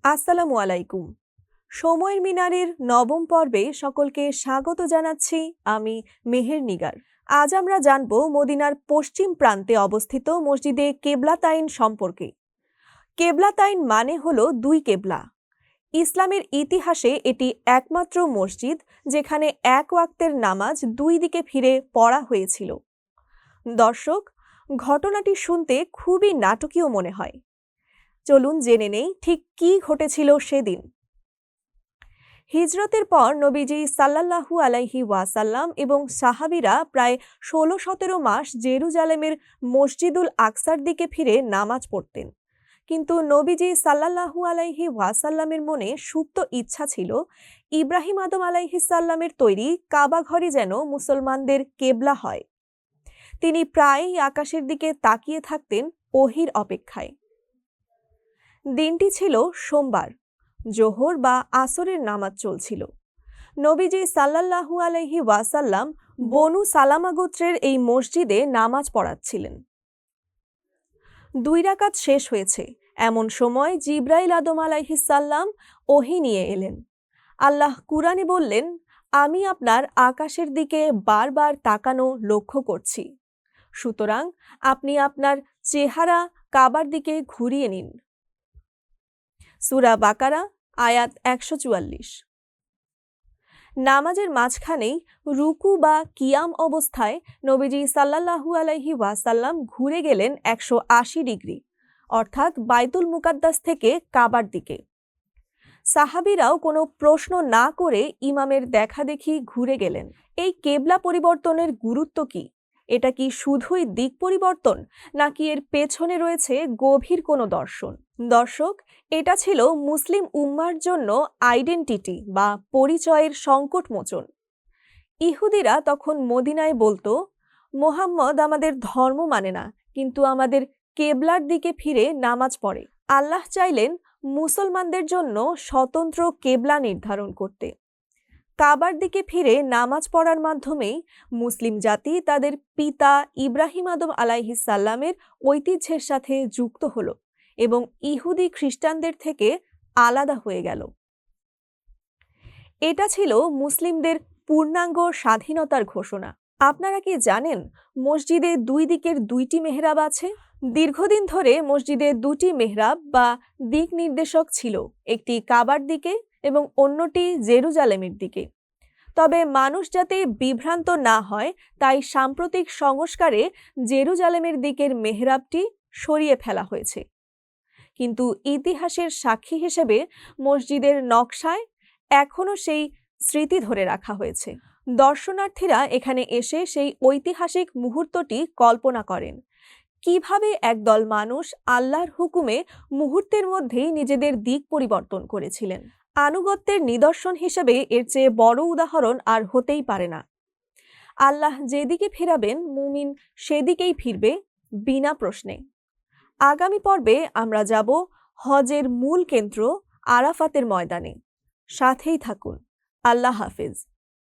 আসসালামু আলাইকুম। সময়ের মিনারের নবম পর্বে সকলকে স্বাগত জানাচ্ছি। আমি মেহের নিগার। আজ আমরা জানব মদিনার পশ্চিম প্রান্তে অবস্থিত মসজিদে কেবলাতাইন সম্পর্কে। কেবলাতাইন মানে হলো দুই কেবলা। ইসলামের ইতিহাসে এটি একমাত্র মসজিদ যেখানে এক ওয়াক্তের নামাজ দুই দিকে ফিরে পড়া হয়েছিল। দর্শক, ঘটনাটি শুনতে খুবই নাটকীয় মনে হয়। চলুন জেনে নেই ঠিক কী ঘটেছিল সেদিন। হিজরতের পর নবীজি সাল্লাল্লাহু আলাইহি ওয়াসাল্লাম এবং সাহাবীরা প্রায় ১৬-১৭ মাস জেরুজালেমের মসজিদুল আকসার দিকে ফিরে নামাজ পড়তেন। কিন্তু নবীজি সাল্লাল্লাহু আলাইহি ওয়াসাল্লামের মনে সুপ্ত ইচ্ছা ছিল ইব্রাহিম আদম আলাইহিসাল্লামের তৈরি কাবা ঘরই যেন মুসলমানদের কেবলা হয়। তিনি প্রায়ই আকাশের দিকে তাকিয়ে থাকতেন ওহির অপেক্ষায়। দিনটি ছিল সোমবার। জোহর বা আসরের নামাজ চলছিল। নবীজি সাল্লাল্লাহু আলাইহি ওয়াসাল্লাম বনু সালামা গোত্রের এই মসজিদে নামাজ পড়াচ্ছিলেন। ২ রাকাত শেষ হয়েছে এমন সময় জিব্রাইল আদম আলাইহিসাল্লাম ওহী নিয়ে এলেন। আল্লাহ কুরআনে বললেন, আমি আপনার আকাশের দিকে বারবার তাকানো লক্ষ্য করছি, সুতরাং আপনি আপনার চেহারা কাবার দিকে ঘুরিয়ে নিন। সূরা বাকারা আয়াত ১৪৪। নামাজের মাঝখানেই রুকু বা কিয়াম অবস্থায় নবীজি সাল্লাল্লাহু আলাইহি ওয়াসাল্লাম ঘুরে গেলেন ১৮০ ডিগ্রি, অর্থাৎ বাইতুল মুকাদ্দাস থেকে কাবার দিকে। সাহাবীরাও কোনো প্রশ্ন না করে ইমামের দেখাদেখি ঘুরে গেলেন। এই কেবলা পরিবর্তনের গুরুত্ব কি? এটা কি শুধুই দিক পরিবর্তন, নাকি এর পেছনে রয়েছে গভীর কোনো দর্শন? দর্শক, এটা ছিল মুসলিম উম্মার জন্য আইডেন্টিটি বা পরিচয়ের সংকট মোচন। ইহুদিরা তখন মদিনায় বলতো, মোহাম্মদ আমাদের ধর্ম মানে না, কিন্তু আমাদের কেবলার দিকে ফিরে নামাজ পড়ে। আল্লাহ চাইলেন মুসলমানদের জন্য স্বতন্ত্র কেবলা নির্ধারণ করতে। কাবার দিকে ফিরে নামাজ পড়ার মাধ্যমেই মুসলিম জাতি তাদের পিতা ইব্রাহিম আদম আলাইহিসাল্লামের ঐতিহ্যের সাথে যুক্ত হলো এবং ইহুদি খ্রিস্টানদের থেকে আলাদা হয়ে গেল। এটা ছিল মুসলিমদের পূর্ণাঙ্গ স্বাধীনতার ঘোষণা। আপনারা কি জানেন মসজিদে দুই দিকের দুইটি মেহরাব আছে? দীর্ঘদিন ধরে মসজিদে দুটি মেহরাব বা দিক নির্দেশক ছিল, একটি কাবার দিকে এবং অন্যটি জেরুজালেমের দিকে। তবে মানুষ যাতে বিভ্রান্ত না হয় তাই সাম্প্রতিক সংস্কারে জেরুজালেমের দিকের মেহরাবটি সরিয়ে ফেলা হয়েছে। কিন্তু ইতিহাসের সাক্ষী হিসেবে মসজিদের নকশায় এখনও সেই স্মৃতি ধরে রাখা হয়েছে। দর্শনার্থীরা এখানে এসে সেই ঐতিহাসিক মুহূর্তটি কল্পনা করেন, কিভাবে একদল মানুষ আল্লাহর হুকুমে মুহূর্তের মধ্যেই নিজেদের দিক পরিবর্তন করেছিলেন। আনুগত্যের নিদর্শন হিসেবে এর চেয়ে বড় উদাহরণ আর হতেই পারে না। আল্লাহ যেদিকে ফেরাবেন মুমিন সেদিকেই ফিরবে বিনা প্রশ্নে। আগামী পর্বে আমরা যাব হজের মূল কেন্দ্র আরাফাতের ময়দানে। সাথেই থাকুন। আল্লাহ হাফেজ।